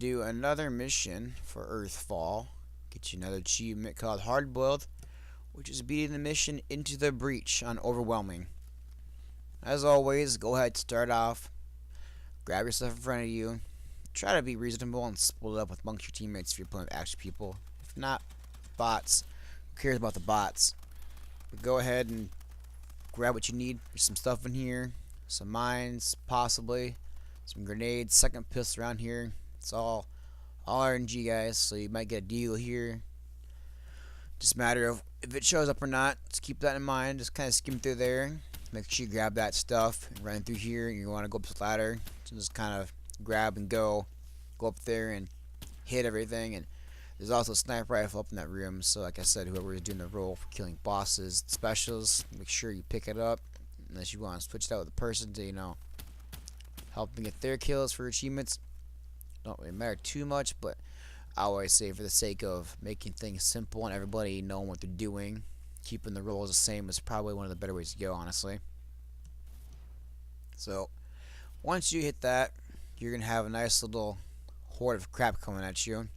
do another mission for Earthfall. Get you another achievement called Hard Boiled, which is beating the mission Into the Breach on Overwhelming. As always, go ahead, start off, grab your stuff in front of you, try to be reasonable and split up with amongst your teammates if you're playing with actual people. If not, bots. Who cares about the bots? But go ahead and grab what you need. There's some stuff in here, some mines, possibly, some grenades, second pistol around here. It's all RNG, guys, so you might get a deal here. Just a matter of if it shows up or not. Just keep that in mind. Just kind of skim through there. Make sure you grab that stuff and run through here. You want to go up the ladder. So just kind of grab and go up there and hit everything. And there's also a sniper rifle up in that room. So like I said, whoever is doing the role for killing bosses, specials, make sure you pick it up. Unless you want to switch it out with a person to, help them get their kills for achievements. Don't really matter too much, but I always say for the sake of making things simple and everybody knowing what they're doing, keeping the roles the same is probably one of the better ways to go, honestly. So once you hit that, you're gonna have a nice little horde of crap coming at you.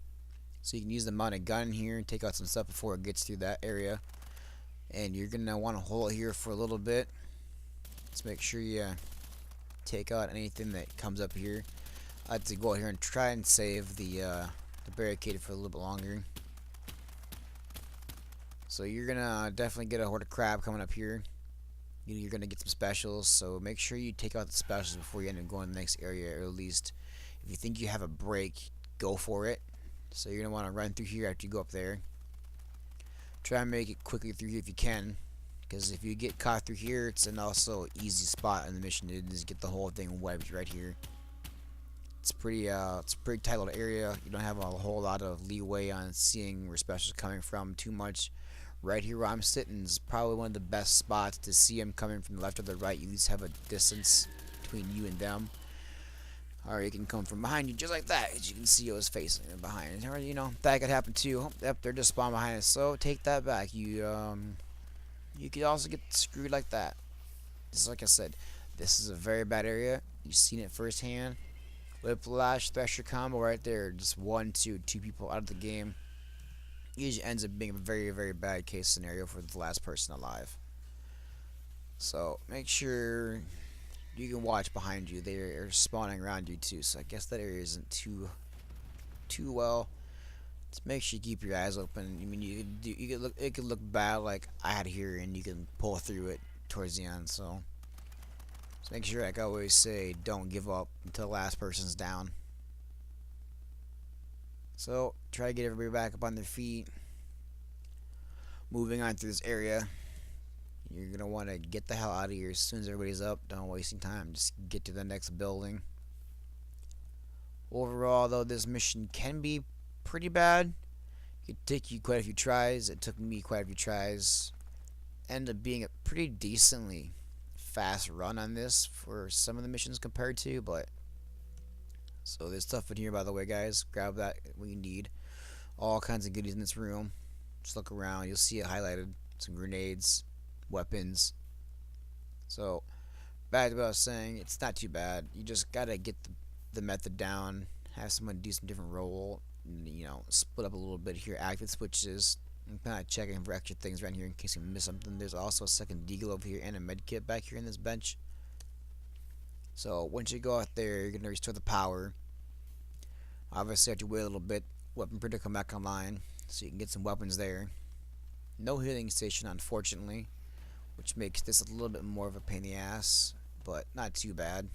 So you can use the mounted gun here and take out some stuff before it gets through that area. And you're gonna want to hold it here for a little bit. Just make sure you take out anything that comes up here. I like to go out here and try and save the barricade for a little bit longer. So you're gonna definitely get a horde of crab coming up here. You're gonna get some specials, so make sure you take out the specials before you end up going to the next area, or at least if you think you have a break, go for it. So you're gonna want to run through here after you go up there. Try and make it quickly through here if you can, because if you get caught through here, it's an also easy spot in the mission to just get the whole thing wiped right here. It's a pretty tight little area. You don't have a whole lot of leeway on seeing where specials are coming from too much. Right here where I'm sitting is probably one of the best spots to see them coming from the left or the right. You at least have a distance between you and them. Or you can come from behind you just like that, as you can see who's facing behind. Or that could happen too. Oh, yep, they're just spawned behind us. So take that back. You could also get screwed like that. Just like I said, this is a very bad area. You've seen it firsthand. Whiplash, Thresher combo right there. Just two people out of the game. Usually ends up being a very, very bad case scenario for the last person alive. So make sure you can watch behind you. They are spawning around you too. So I guess that area isn't too well. Just make sure you keep your eyes open. I mean, it could look bad like I had here, and you can pull through it towards the end. So just make sure, like I always say, don't give up until the last person's down. So try to get everybody back up on their feet. Moving on through this area, you're gonna want to get the hell out of here as soon as everybody's up. Don't waste time. Just get to the next building. Overall, though, this mission can be pretty bad. It could take you quite a few tries. It took me quite a few tries. Ended up being a pretty decently fast run on this for some of the missions compared to, but so there's stuff in here, by the way, guys. Grab that when you need. All kinds of goodies in this room. Just look around. You'll see it highlighted. Some grenades, weapons. So, back to what I was saying. It's not too bad. You just gotta get the method down. Have someone do some different role. Split up a little bit here. Active switches. I'm kind of checking for extra things around here in case you miss something. There's also a second deagle over here and a med kit back here in this bench. So once you go out there, you're gonna restore the power. Obviously, have to wait a little bit. Weapon printer come back online, so you can get some weapons there. No healing station, unfortunately, which makes this a little bit more of a pain in the ass, but not too bad.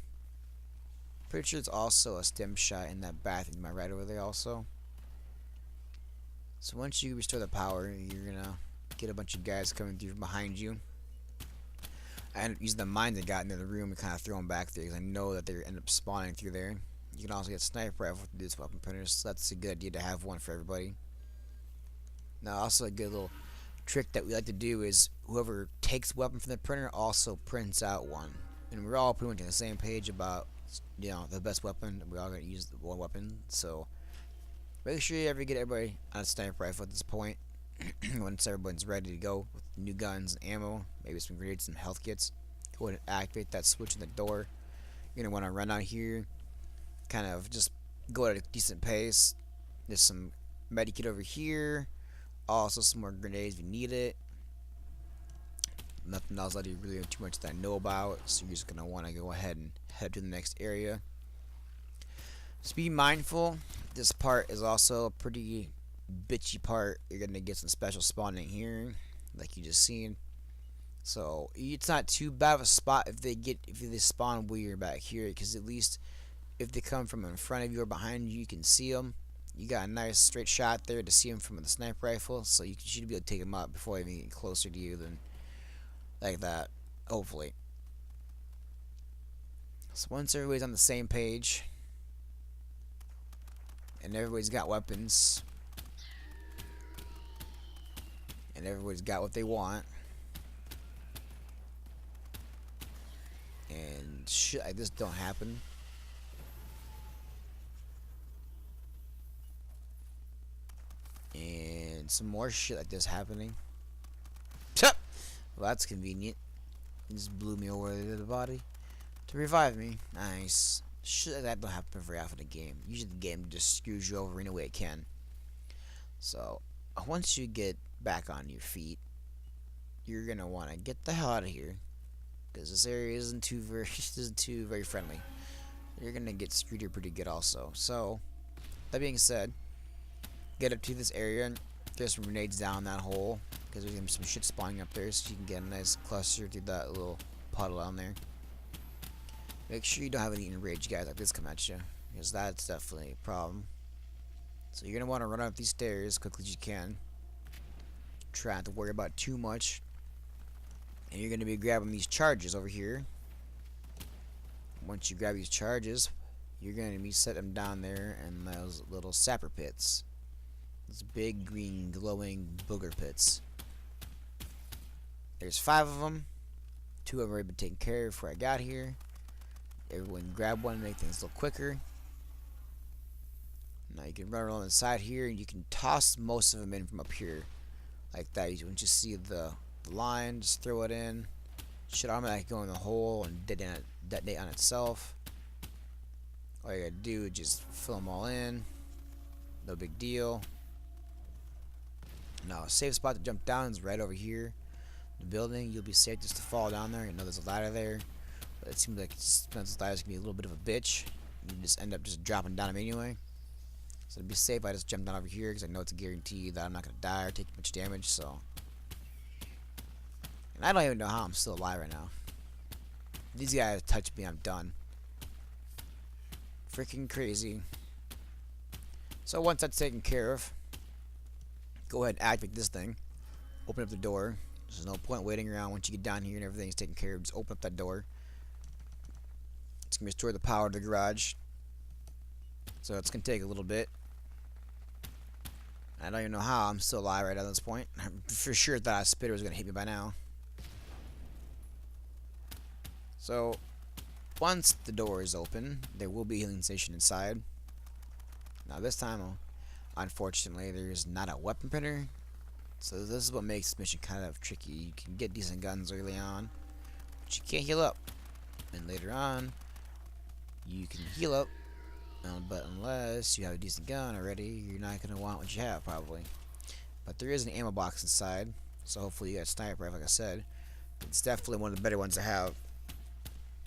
Pretty sure there's also a stem shot in that bathroom, am I right over there also? So once you restore the power, you're gonna get a bunch of guys coming through from behind you. I ended up using the mines I got into the room and kind of throw them back there because I know that they end up spawning through there. You can also get sniper rifle to do this weapon printers, so that's a good idea to have one for everybody. Now, also a good little trick that we like to do is whoever takes weapon from the printer also prints out one, and we're all pretty much on the same page about the best weapon. We're all gonna use the one weapon, so make sure you ever get everybody on a sniper rifle at this point. Once everyone's ready to go with new guns and ammo, maybe some grenades, some health kits, go ahead and activate that switch in the door. You're gonna want to run out here, kind of just go at a decent pace. There's some medikit over here. Also, some more grenades if you need it. Nothing else that you really too much that I know about, so you're just gonna want to go ahead and head to the next area. Just be mindful. This part is also a pretty bitchy part. You're gonna get some special spawning here, like you just seen. So it's not too bad of a spot if they spawn weird back here, because at least if they come from in front of you or behind you, you can see them. You got a nice straight shot there to see them from the sniper rifle, so you should be able to take them out before they even get closer to you than like that, hopefully. So once everybody's on the same page and everybody's got weapons and everybody's got what they want and shit like this don't happen, and some more shit like this happening. Well, that's convenient. He just blew me over to the body to revive me. Nice. Shit like that don't happen very often in the game. Usually the game just screws you over any way it can. So once you get back on your feet, you're gonna want to get the hell out of here, because this area isn't too very friendly. You're gonna get screwed here pretty good also. So that being said, get up to this area. There's some grenades down that hole, because there's gonna be some shit spawning up there, so you can get a nice cluster through that little puddle down there. Make sure you don't have any enraged guys like this come at you, because that's definitely a problem. So you're gonna want to run up these stairs as quickly as you can. Try not to worry about too much. And you're gonna be grabbing these charges over here. Once you grab these charges, you're gonna be setting them down there in those little sapper pits. Those big green glowing booger pits. There's 5 of them. 2 have already been taken care of before I got here. Everyone grab one to make things a little quicker. Now you can run around the side here, and you can toss most of them in from up here, like that. You can just see the line, just throw it in. Should automatically go in the hole and detonate on itself. All you gotta do is just fill them all in. No big deal. Now a safe spot to jump down is right over here. The building, you'll be safe just to fall down there. You know there's a ladder there, but it seems like this ladder's gonna be a little bit of a bitch. You just end up just dropping down them anyway. So to be safe, I just jump down over here because I know it's a guarantee that I'm not gonna die or take much damage. So, and I don't even know how I'm still alive right now. These guys touch me, I'm done. Freaking crazy. So once that's taken care of, go ahead and activate this thing. Open up the door. There's no point waiting around. Once you get down here and everything's taken care of, just open up that door. It's gonna restore the power to the garage. So it's gonna take a little bit. I don't even know how I'm still alive right at this point. I'm for sure thought a spitter was gonna hit me by now. So once the door is open, there will be a healing station inside. Now this time, unfortunately, there's not a weapon printer. So this is what makes this mission kind of tricky. You can get decent guns early on, but you can't heal up. And later on, you can heal up. But unless you have a decent gun already, you're not going to want what you have, probably. But there is an ammo box inside, so hopefully you got a sniper rifle, like I said. It's definitely one of the better ones to have.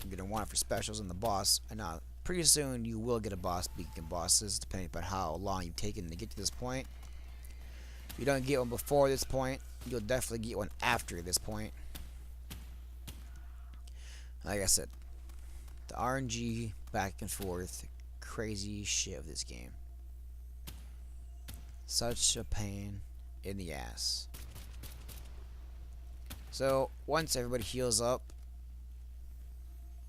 You're going to want it for specials and the boss. And now, pretty soon you will get a boss beacon bosses, depending on how long you've taken to get to this point. If you don't get one before this point, you'll definitely get one after this point. Like I said, the RNG back and forth, crazy shit of this game. Such a pain in the ass. So once everybody heals up,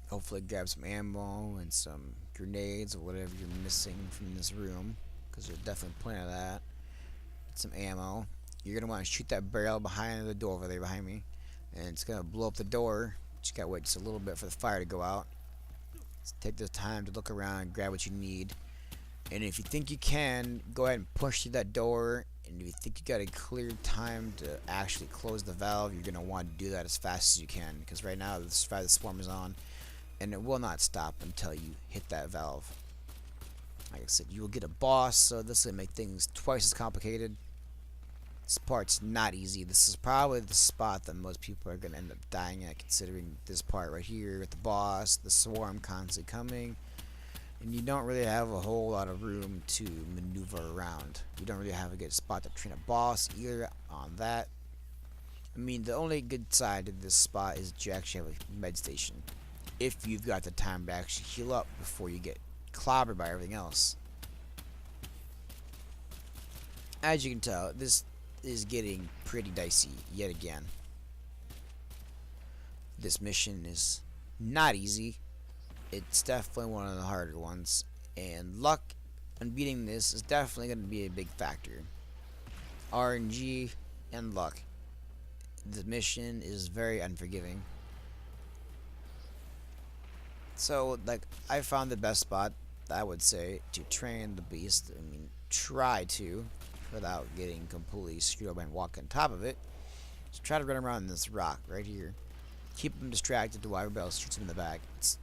hopefully grab some ammo and some grenades or whatever you're missing from this room, because there's definitely plenty of that. Get some ammo. You're gonna want to shoot that barrel behind the door over there behind me, and it's gonna blow up the door. Just gotta wait just a little bit for the fire to go out. Take the time to look around and grab what you need. And if you think you can, go ahead and push through that door. And if you think you got a clear time to actually close the valve, you're going to want to do that as fast as you can. Because right now, the swarm is on. And it will not stop until you hit that valve. Like I said, you will get a boss, so this will make things twice as complicated. This part's not easy. This is probably the spot that most people are going to end up dying at, considering this part right here with the boss, the swarm constantly coming, and you don't really have a whole lot of room to maneuver around. You don't really have a good spot to train a boss either on that. I mean, the only good side of this spot is that you actually have a med station. If you've got the time to actually heal up before you get clobbered by everything else. As you can tell, this is getting pretty dicey yet again. This mission is not easy. It's definitely one of the harder ones, and luck on beating this is definitely going to be a big factor. RNG and luck. The mission is very unforgiving. So, like, I found the best spot, I would say, to train the beast. I mean, try to, without getting completely screwed up and walk on top of it. Just try to run around this rock right here. Keep them distracted while everybody else shoots them in the back. It's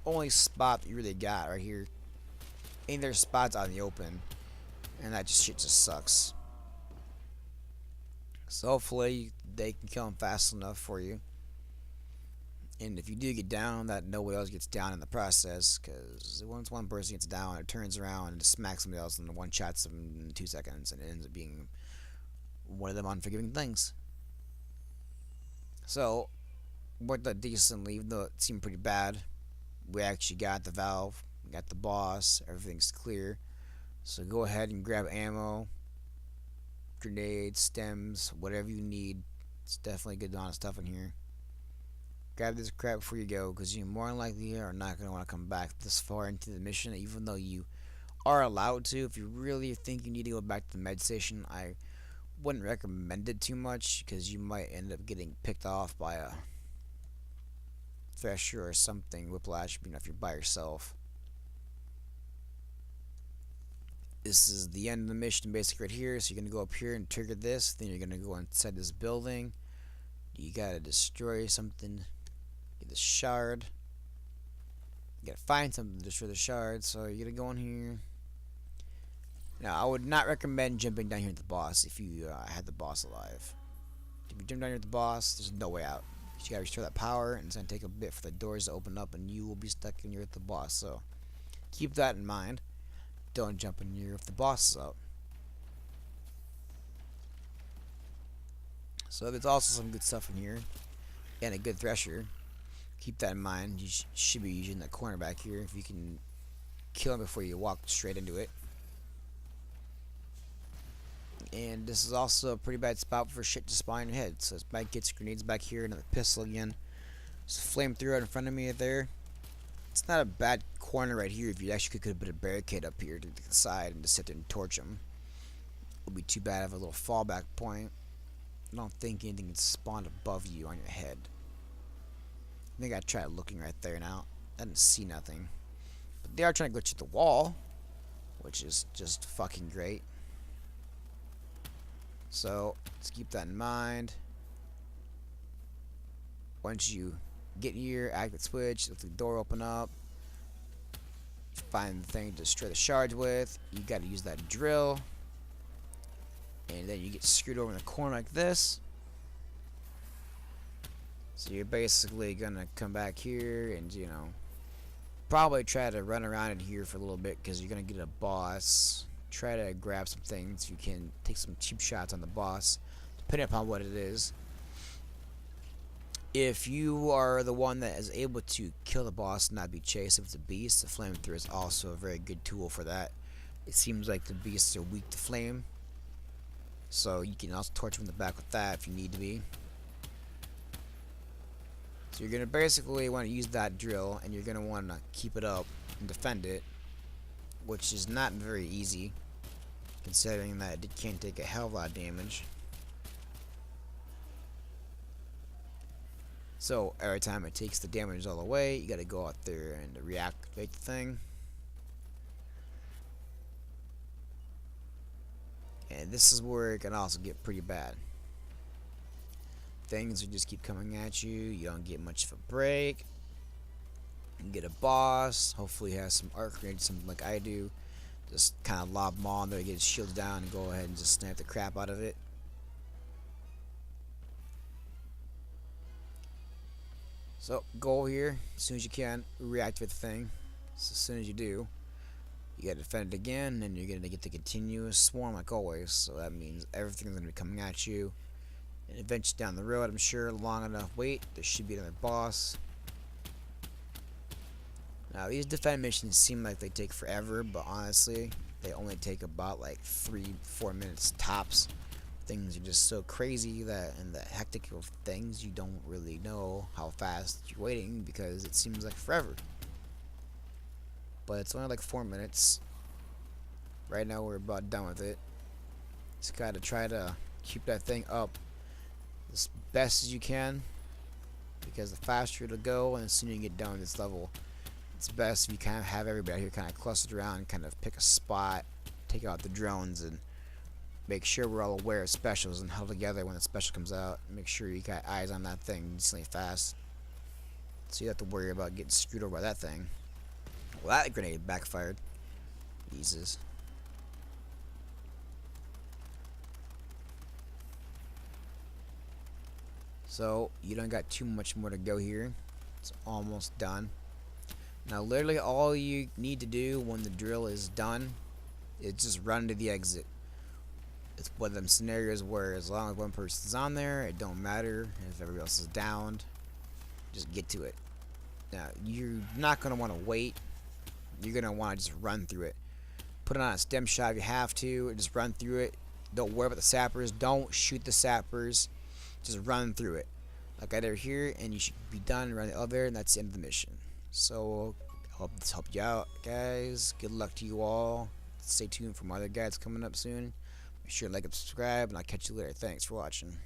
the only spot that you really got right here. Ain't there spots out in the open, and that shit just sucks. So hopefully they can kill him fast enough for you. And if you do get down, that nobody else gets down in the process, because once one person gets down, it turns around and just smacks somebody else and one-shots them in 2 seconds, and it ends up being one of them unforgiving things. So, worked out decently, even though it seemed pretty bad. We actually got the valve, got the boss, everything's clear. So go ahead and grab ammo, grenades, stems, whatever you need. It's definitely a good amount of stuff in here. Grab this crap before you go, because you more than likely are not going to want to come back this far into the mission, even though you are allowed to. If you really think you need to go back to the med station, I wouldn't recommend it too much, because you might end up getting picked off by a Thresher or something, Whiplash, if you're by yourself. This is the end of the mission basically right here, so you're going to go up here and trigger this, then you're going to go inside this building. You got to destroy something. Get the shard. You gotta find something to destroy the shard, so you're gonna go in here. Now, I would not recommend jumping down here at the boss if you had the boss alive. If you jump down here at the boss, there's no way out. You gotta restore that power, and it's gonna take a bit for the doors to open up, and you will be stuck in here with the boss. So, keep that in mind. Don't jump in here if the boss is out. So, there's also some good stuff in here, and a good Thresher. Keep that in mind. You should be using that corner back here if you can kill him before you walk straight into it. And this is also a pretty bad spot for shit to spawn in your head. So this might get grenades back here, another pistol again. There's a flamethrower in front of me there. It's not a bad corner right here if you actually could put a barricade up here to the side and just sit there and torch them. It would be too bad to have a little fallback point. I don't think anything can spawn above you on your head. I think I tried looking right there now. I didn't see nothing. But they are trying to glitch at the wall, which is just fucking great. So, let's keep that in mind. Once you get here, activate switch, let the door open up. Find the thing to destroy the shards with. You gotta use that drill. And then you get screwed over in the corner like this. So you're basically gonna come back here and, you know, probably try to run around in here for a little bit because you're gonna get a boss. Try to grab some things. You can take some cheap shots on the boss, depending upon what it is. If you are the one that is able to kill the boss and not be chased, if it's a beast, the flamethrower is also a very good tool for that. It seems like the beasts are weak to flame, so you can also torch from the back with that if you need to be. So you're going to basically want to use that drill, and you're going to want to keep it up and defend it, which is not very easy, considering that it can take a hell of a lot of damage. So every time it takes the damage all the way, you got to go out there and reactivate the thing. And this is where it can also get pretty bad. Things will just keep coming at you. You don't get much of a break. and get a boss. Hopefully he has some arc grenades, something like I do. Just kind of lob them on there, get his shield down, and go ahead and just snipe the crap out of it. So go here as soon as you can, reactivate the thing. So as soon as you do, you gotta defend it again, and you're gonna get the continuous swarm like always. So that means everything's gonna be coming at you. And eventually down the road, I'm sure, long enough wait, there should be another boss. Now these defend missions seem like they take forever, but honestly, they only take about like 3-4 minutes tops. Things are just so crazy that in the hectic of things, you don't really know how fast you're waiting because it seems like forever. But it's only like 4 minutes. Right now we're about done with it. Just gotta try to keep that thing up as best as you can, because the faster it'll go and the sooner you get done with this level, it's best if you kind of have everybody here kind of clustered around, kind of pick a spot, take out the drones, and make sure we're all aware of specials and held together when the special comes out. Make sure you got eyes on that thing decently fast, so you don't have to worry about getting screwed over by that thing. Well, that grenade backfired. Jesus. So you don't got too much more to go here. It's almost done. Now literally all you need to do when the drill is done is just run to the exit. It's one of them scenarios where as long as one person's on there, it don't matter if everybody else is downed. Just get to it. Now you're not gonna want to wait. You're gonna want to just run through it. Put it on a stem shot if you have to. Just run through it. Don't worry about the sappers. Don't shoot the sappers. Just run through it like I did here, and you should be done around the elevator, and that's the end of the mission. So I hope this helped you out, guys. Good luck to you all. Stay tuned for more other guides coming up soon. Be sure to like and subscribe, and I'll catch you later. Thanks for watching.